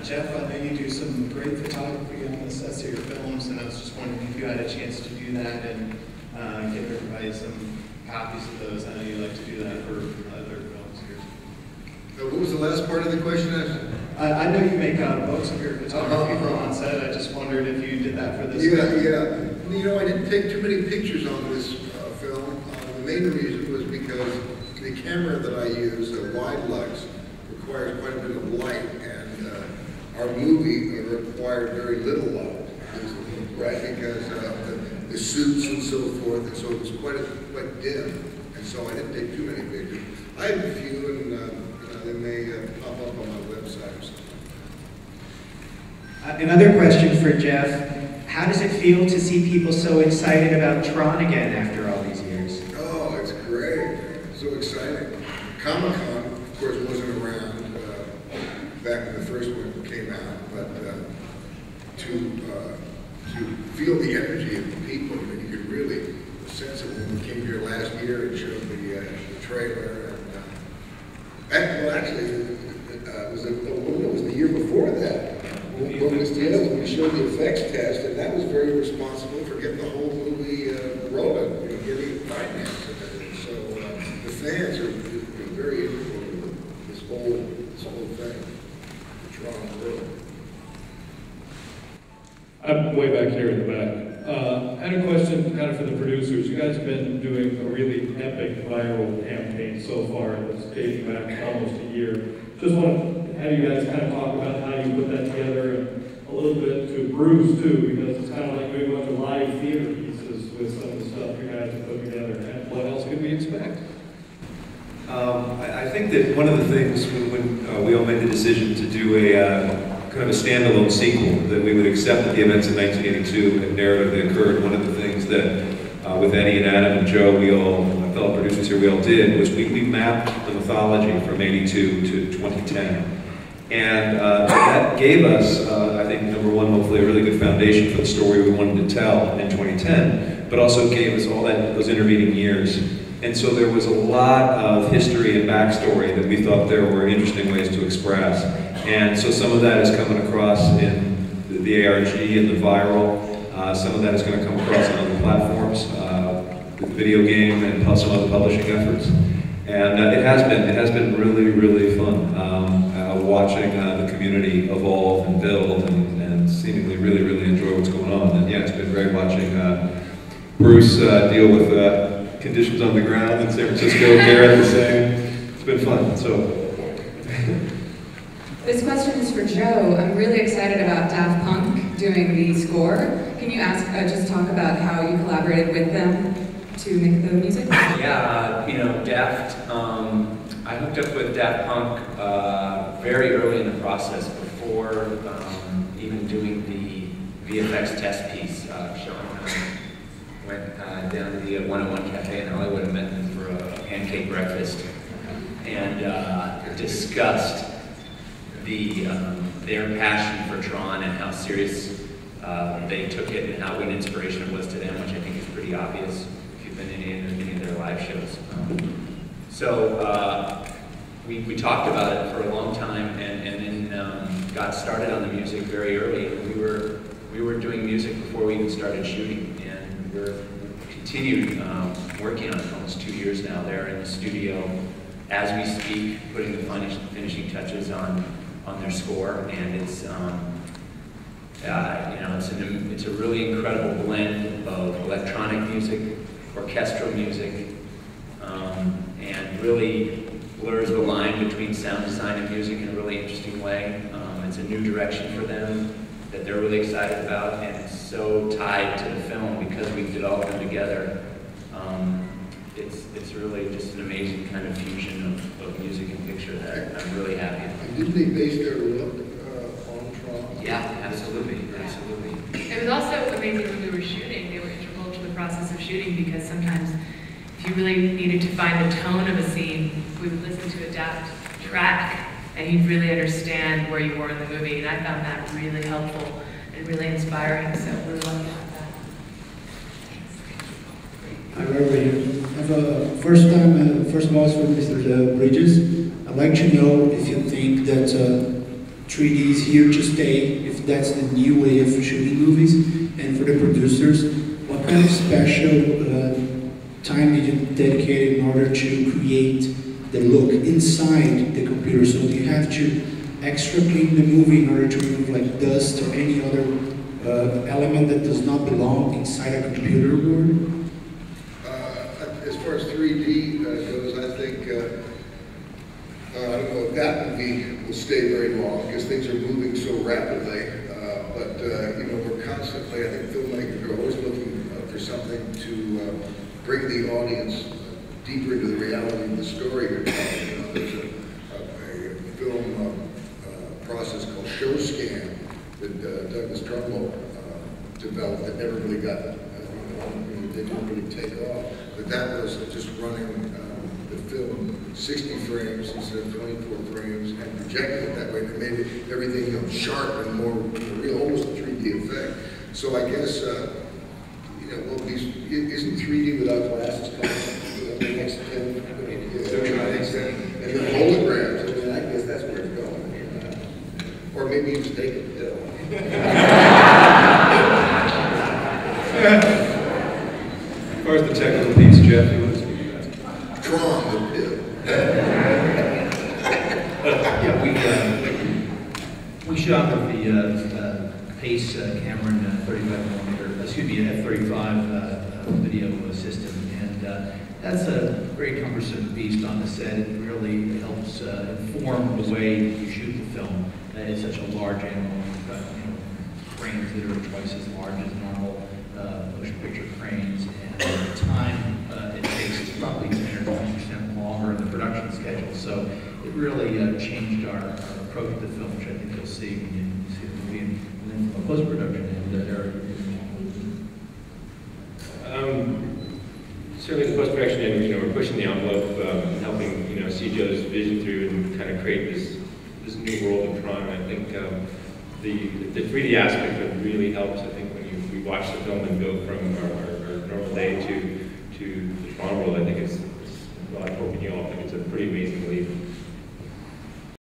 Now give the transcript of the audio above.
Jeff, I know you do some great photography on the sets of your films, and I was just wondering if you had a chance to do that and give everybody some copies of those. I know you like to do that for other films here. What was the last part of the question? I know you make books of your photography from on set. I just wondered if you did that for this film. Yeah. You know, I didn't take too many pictures on this film. The main reason was because the camera that I use, the Wilde Lux, requires quite a bit of light, and our movie required very little light, right? Because the suits and so forth, and so it was quite dim, and so I didn't take too many pictures. I have a few, and they may pop up on my website or something. Another question for Jeff. How does it feel to see people so excited about Tron again after all these years? Oh, it's great. So exciting. Comic-Con, of course, wasn't around back when the first one came out, but to feel the energy of the people, you could really sense it when we came here last year and showed the trailer. And well, actually, it was the year before that. When we showed the effects test, and that was very responsible for getting the whole movie rolling, getting it financed. So the fans are very integral to this whole thing, the Tron world. I'm way back here in the back. I had a question kind of for the producers. You guys have been doing a really epic viral campaign so far. It's dating back almost a year. Just want to have you guys kind of talk about how you put that together, and a little bit to Bruce too, because it's kind of like doing a bunch of live theater pieces with some of the stuff you guys have put together. And what else could we expect? I think that one of the things when we all made the decision to do a kind of a standalone sequel, that we would accept that the events of 1982 and narrative that occurred, one of the things that with Eddie and Adam and Joe, my fellow producers here, we all did was we mapped the mythology from 82 to 2010. And that gave us, I think, number one, hopefully a really good foundation for the story we wanted to tell in 2010, but also gave us all those intervening years. And so there was a lot of history and backstory that we thought there were interesting ways to express. And so some of that is coming across in the ARG and the viral. Some of that is going to come across on other platforms, with the video game and some other publishing efforts. And it has been really, really fun watching the community evolve and build and seemingly really, really enjoy what's going on. And yeah, it's been great watching Bruce deal with conditions on the ground in San Francisco. Garrett the same. It's been fun. So. This question is for Joe. I'm really excited about Daft Punk doing the score. Can you just talk about how you collaborated with them to make the music? Yeah, Daft, I hooked up with Daft Punk very early in the process, before even doing the VFX test piece. Sean went down to the 101 Cafe in Hollywood and met them for a pancake breakfast, and discussed their passion for Tron and how serious they took it and how big an inspiration it was to them, which I think is pretty obvious if you've been in any of their live shows. We talked about it for a long time, and then got started on the music very early. We were doing music before we even started shooting, and we're continued working on it for almost 2 years now. They're in the studio as we speak, putting the finishing touches on their score, and it's it's a really incredible blend of electronic music, orchestral music, and really blurs the line between sound design and music in a really interesting way. It's a new direction for them that they're really excited about, and it's so tied to the film because we did all of them together. It's really just an amazing kind of fusion of music and picture that I'm really happy about. Didn't they base their look on Tron? Yeah, absolutely, absolutely. It was also amazing when we were shooting. They were integral to the process of shooting because sometimes if you really needed to find the tone of a scene, we would listen to a Daft track and you'd really understand where you were in the movie, and I found that really helpful and really inspiring, so we're lucky about that. Hi, everybody. First of all, for Mr. Bridges, I'd like to know if you think that 3D is here to stay, if that's the new way of shooting movies, and for the producers, what kind of special time did you dedicate in order to create the look inside the computer? So do you have to extra clean the movie in order to remove like dust or any other element that does not belong inside a computer board? As far as 3D goes, I think, I don't know if that movie will stay very long because things are moving so rapidly. But you know, we're constantly, I think filmmakers are always looking for something to bring the audience deeper into the reality of the story you're telling. You know, there's a film process called show scan that Douglas Trumbull developed that never really got, didn't really take off. But that was just running the film 60 frames instead of 24 frames and projecting it that way. It made everything sharp and more real, almost a 3D effect. So I guess, well, isn't 3D without glasses coming the next 10? And the holograms, I mean, I guess that's where it's going. Or maybe you just take a pill. As far as the technical piece, Jeff, you want to speak to that? Tron, the pill. We shot with the Pace Cameron 35mm, excuse me, an F-35 video system, and that's a very cumbersome beast on the set. It really helps inform the way you shoot the film. It's such a large animal. You've got cranes that are twice as large as normal motion picture cranes, and the time it takes is probably 10 or 20% longer in the production schedule. So it really changed our approach to the film, which I think you'll see when you see the movie, and then from a post-production end, Eric. Certainly the post-production end, we're pushing the envelope, helping, see Joe's vision through and kind of create this new world of Tron. I think the 3D aspect of it really helps. I think when we watch the film and go from